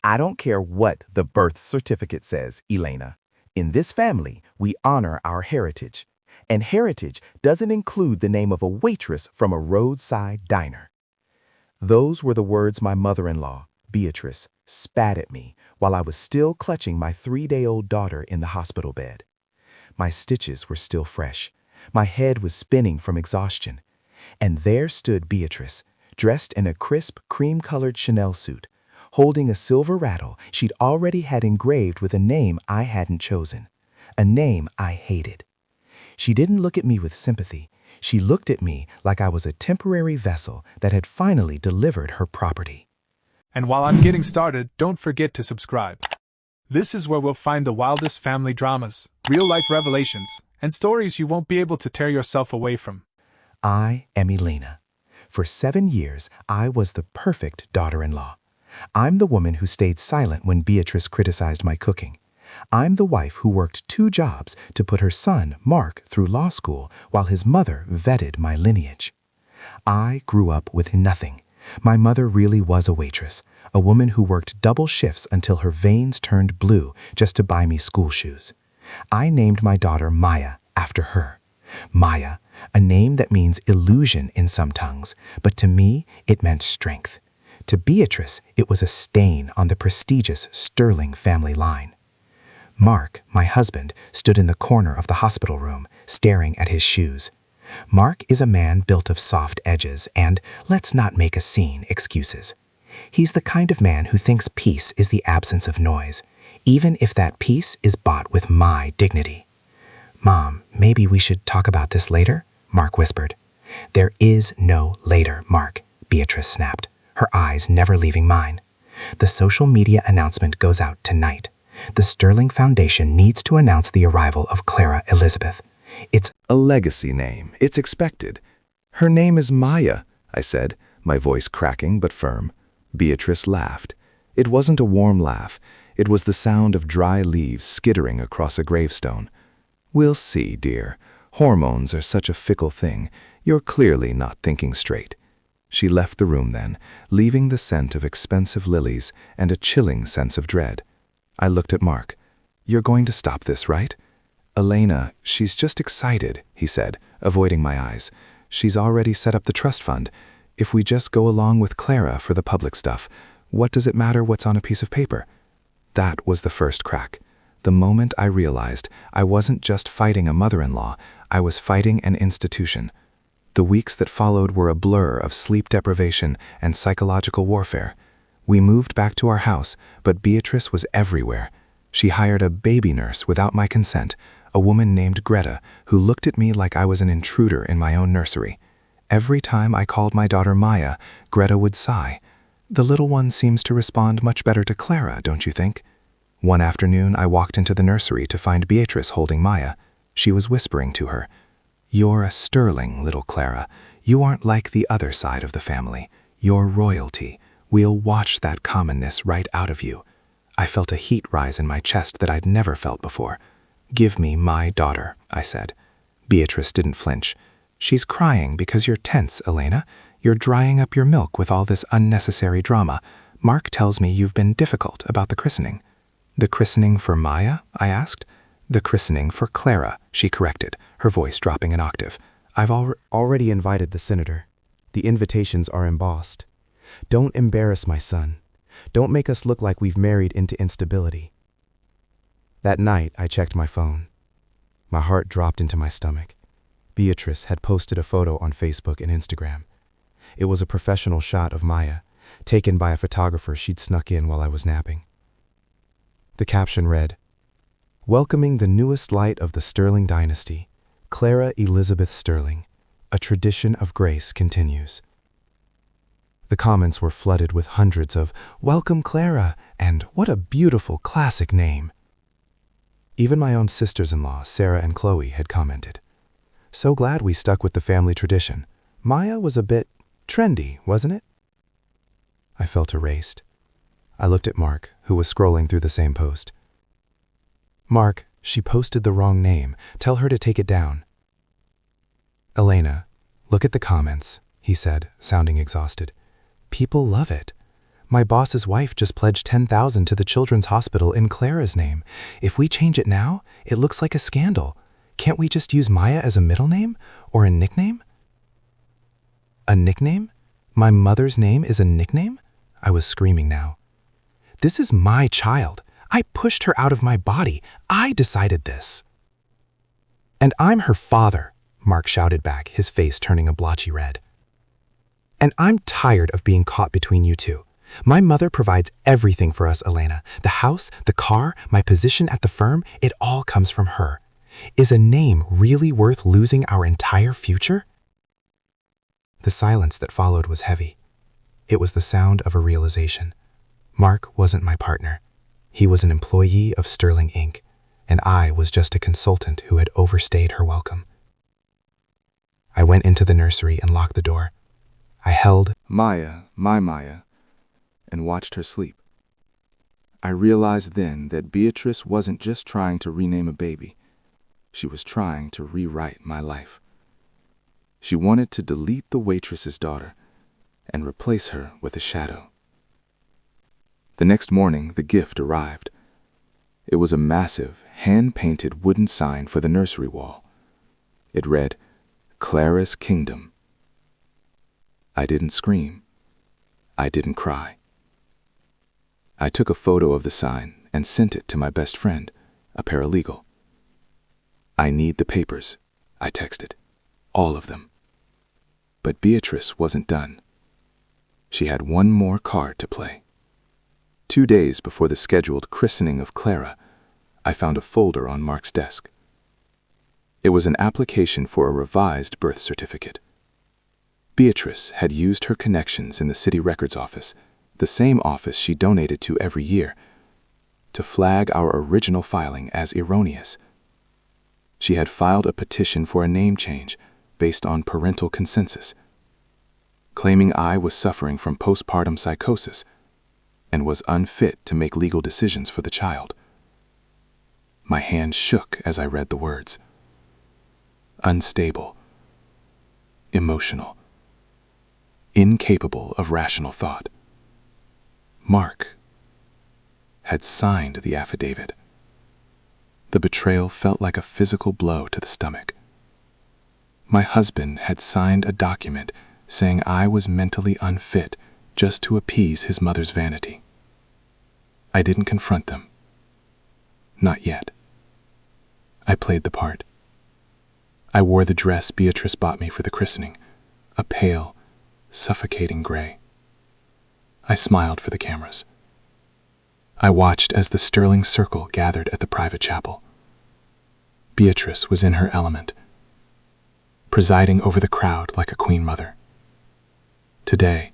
I don't care what the birth certificate says, Elena. In this family, we honor our heritage. And heritage doesn't include the name of a waitress from a roadside diner. Those were the words my mother-in-law, Beatrice, spat at me while I was still clutching my 3-day-old daughter in the hospital bed. My stitches were still fresh. My head was spinning from exhaustion. And there stood Beatrice, dressed in a crisp, cream-colored Chanel suit, holding a silver rattle she'd already had engraved with a name I hadn't chosen, a name I hated. She didn't look at me with sympathy. She looked at me like I was a temporary vessel that had finally delivered her property. And while I'm getting started, don't forget to subscribe. This is where we'll find the wildest family dramas, real-life revelations, and stories you won't be able to tear yourself away from. I am Elena. For 7 years, I was the perfect daughter-in-law. I'm the woman who stayed silent when Beatrice criticized my cooking. I'm the wife who worked 2 jobs to put her son, Mark, through law school while his mother vetted my lineage. I grew up with nothing. My mother really was a waitress, a woman who worked double shifts until her veins turned blue just to buy me school shoes. I named my daughter Maya after her. Maya, a name that means illusion in some tongues, but to me it meant strength. To Beatrice, it was a stain on the prestigious Sterling family line. Mark, my husband, stood in the corner of the hospital room, staring at his shoes. Mark is a man built of soft edges and, let's not make a scene, excuses. He's the kind of man who thinks peace is the absence of noise, even if that peace is bought with my dignity. "Mom, maybe we should talk about this later?" Mark whispered. "There is no later, Mark," Beatrice snapped, her eyes never leaving mine. "The social media announcement goes out tonight. The Sterling Foundation needs to announce the arrival of Clara Elizabeth. It's a legacy name. It's expected. Her name is Maya," I said, my voice cracking but firm. Beatrice laughed. It wasn't a warm laugh. It was the sound of dry leaves skittering across a gravestone. "We'll see, dear. Hormones are such a fickle thing. You're clearly not thinking straight." She left the room then, leaving the scent of expensive lilies and a chilling sense of dread. I looked at Mark. "You're going to stop this, right?" "Elena, she's just excited," he said, avoiding my eyes. "She's already set up the trust fund. If we just go along with Clara for the public stuff, what does it matter what's on a piece of paper?" That was the first crack. The moment I realized I wasn't just fighting a mother-in-law, I was fighting an institution. The weeks that followed were a blur of sleep deprivation and psychological warfare. We moved back to our house, but Beatrice was everywhere. She hired a baby nurse without my consent, a woman named Greta, who looked at me like I was an intruder in my own nursery. Every time I called my daughter Maya, Greta would sigh. "The little one seems to respond much better to Clara, don't you think?" One afternoon, I walked into the nursery to find Beatrice holding Maya. She was whispering to her, "You're a Sterling, little Clara. You aren't like the other side of the family. You're royalty. We'll wash that commonness right out of you." I felt a heat rise in my chest that I'd never felt before. "Give me my daughter," I said. Beatrice didn't flinch. "She's crying because you're tense, Elena. You're drying up your milk with all this unnecessary drama. Mark tells me you've been difficult about the christening." "The christening for Maya?" I asked. "The christening for Clara," she corrected, her voice dropping an octave. "I've already invited the senator. The invitations are embossed. Don't embarrass my son. Don't make us look like we've married into instability." That night, I checked my phone. My heart dropped into my stomach. Beatrice had posted a photo on Facebook and Instagram. It was a professional shot of Maya, taken by a photographer she'd snuck in while I was napping. The caption read, "Welcoming the newest light of the Sterling dynasty, Clara Elizabeth Sterling. A tradition of grace continues." The comments were flooded with hundreds of "Welcome Clara" and "What a beautiful classic name." Even my own sisters-in-law, Sarah and Chloe, had commented. "So glad we stuck with the family tradition. Maya was a bit trendy, wasn't it?" I felt erased. I looked at Mark, who was scrolling through the same post. "Mark, she posted the wrong name. Tell her to take it down." "Elena, look at the comments," he said, sounding exhausted. "People love it. My boss's wife just pledged $10,000 to the children's hospital in Clara's name. If we change it now, it looks like a scandal. Can't we just use Maya as a middle name or a nickname? A nickname? My mother's name is a nickname? I was screaming now. This is my child. I pushed her out of my body. I decided this. And I'm her father, Mark shouted back, his face turning a blotchy red. And I'm tired of being caught between you two. My mother provides everything for us, Elena. The house, the car, my position at the firm, it all comes from her. Is a name really worth losing our entire future? The silence that followed was heavy. It was the sound of a realization. Mark wasn't my partner. He was an employee of Sterling Inc., and I was just a consultant who had overstayed her welcome. I went into the nursery and locked the door. I held Maya, my Maya, and watched her sleep. I realized then that Beatrice wasn't just trying to rename a baby. She was trying to rewrite my life. She wanted to delete the waitress's daughter and replace her with a shadow. The next morning, the gift arrived. It was a massive, hand-painted wooden sign for the nursery wall. It read, Clara's Kingdom. I didn't scream. I didn't cry. I took a photo of the sign and sent it to my best friend, a paralegal. I need the papers, I texted. All of them. But Beatrice wasn't done. She had one more card to play. 2 days before the scheduled christening of Clara, I found a folder on Mark's desk. It was an application for a revised birth certificate. Beatrice had used her connections in the city records office, the same office she donated to every year, to flag our original filing as erroneous. She had filed a petition for a name change based on parental consensus, claiming I was suffering from postpartum psychosis and was unfit to make legal decisions for the child. My hand shook as I read the words. Unstable, emotional, incapable of rational thought. Mark had signed the affidavit. The betrayal felt like a physical blow to the stomach. My husband had signed a document saying I was mentally unfit just to appease his mother's vanity. I didn't confront them. Not yet. I played the part. I wore the dress Beatrice bought me for the christening, a pale, suffocating gray. I smiled for the cameras. I watched as the Sterling circle gathered at the private chapel. Beatrice was in her element, presiding over the crowd like a queen mother. Today,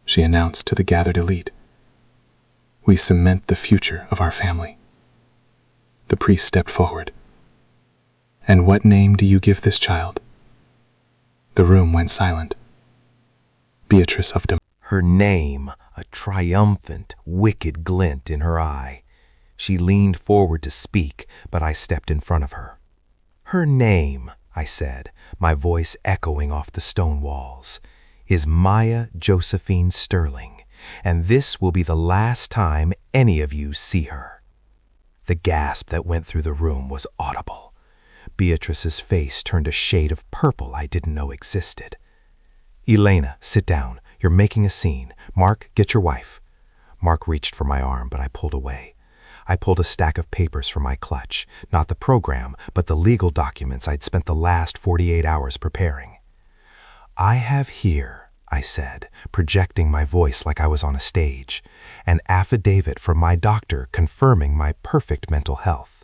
she announced to the gathered elite, we cement the future of our family. The priest stepped forward. And what name do you give this child? The room went silent. Beatrice of her name, a triumphant, wicked glint in her eye. She leaned forward to speak, but I stepped in front of her. Her name, I said, my voice echoing off the stone walls, is Maya Josephine Sterling, and this will be the last time any of you see her. The gasp that went through the room was audible. Beatrice's face turned a shade of purple I didn't know existed. Elena, sit down. You're making a scene. Mark, get your wife. Mark reached for my arm, but I pulled away. I pulled a stack of papers from my clutch, not the program, but the legal documents I'd spent the last 48 hours preparing. I have here, I said, projecting my voice like I was on a stage, an affidavit from my doctor confirming my perfect mental health.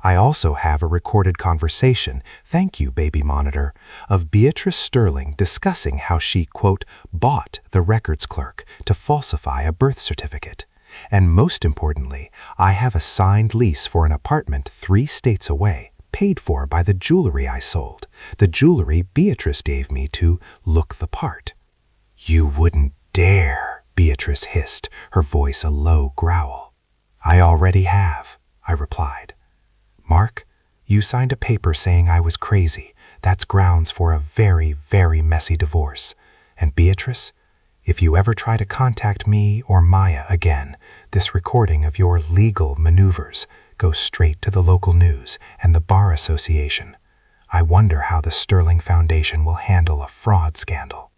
I also have a recorded conversation, thank you, baby monitor, of Beatrice Sterling discussing how she, quote, bought the records clerk to falsify a birth certificate. And most importantly, I have a signed lease for an apartment 3 states away, paid for by the jewelry I sold, the jewelry Beatrice gave me to look the part. You wouldn't dare, Beatrice hissed, her voice a low growl. I already have, I replied. Mark, you signed a paper saying I was crazy. That's grounds for a very, very messy divorce. And Beatrice, If you ever try to contact me or Maya again, this recording of your legal maneuvers goes straight to the local news and the Bar Association. I wonder how the Sterling Foundation will handle a fraud scandal."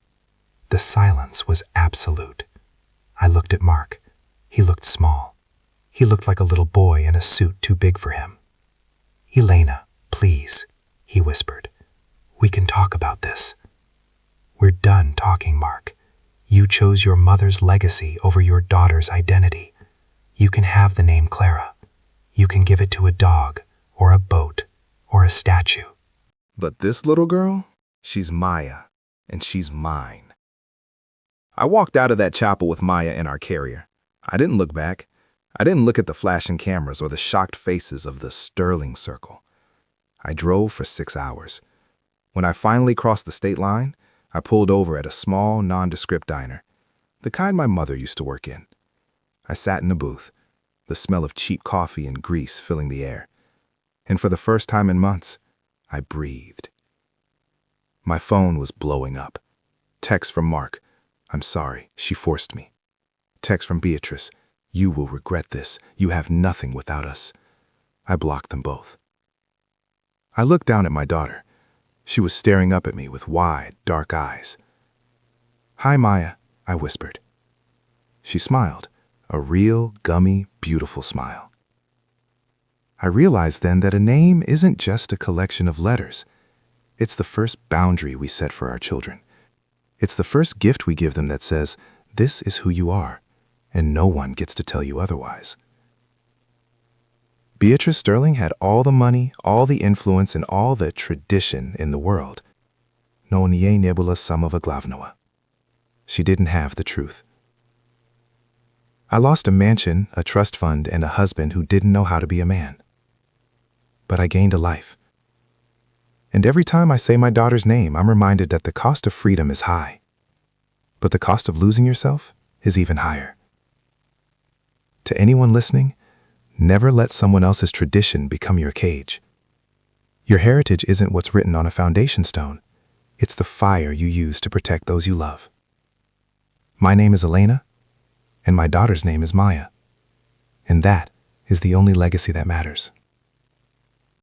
The silence was absolute. I looked at Mark. He looked small. He looked like a little boy in a suit too big for him. "Elena, please," he whispered. "We can talk about this." "We're done talking, Mark. You chose your mother's legacy over your daughter's identity. You can have the name Clara. You can give it to a dog, or a boat, or a statue. But this little girl, she's Maya, and she's mine. I walked out of that chapel with Maya in our carrier. I didn't look back. I didn't look at the flashing cameras or the shocked faces of the Sterling Circle. I drove for 6 hours. When I finally crossed the state line, I pulled over at a small, nondescript diner, the kind my mother used to work in. I sat in a booth, the smell of cheap coffee and grease filling the air. And for the first time in months, I breathed. My phone was blowing up. Text from Mark, "I'm sorry, she forced me." Text from Beatrice, "You will regret this. You have nothing without us." I blocked them both. I looked down at my daughter. She was staring up at me with wide, dark eyes. "Hi, Maya," I whispered. She smiled, a real, gummy, beautiful smile. I realized then that a name isn't just a collection of letters. It's the first boundary we set for our children. It's the first gift we give them that says, "This is who you are, and no one gets to tell you otherwise." Beatrice Sterling had all the money, all the influence, and all the tradition in the world. No nie nebula samova glavnoa. She didn't have the truth. I lost a mansion, a trust fund, and a husband who didn't know how to be a man. But I gained a life. And every time I say my daughter's name, I'm reminded that the cost of freedom is high. But the cost of losing yourself is even higher. To anyone listening, never let someone else's tradition become your cage. Your heritage isn't what's written on a foundation stone. It's the fire you use to protect those you love. My name is Elena, and my daughter's name is Maya. And that is the only legacy that matters.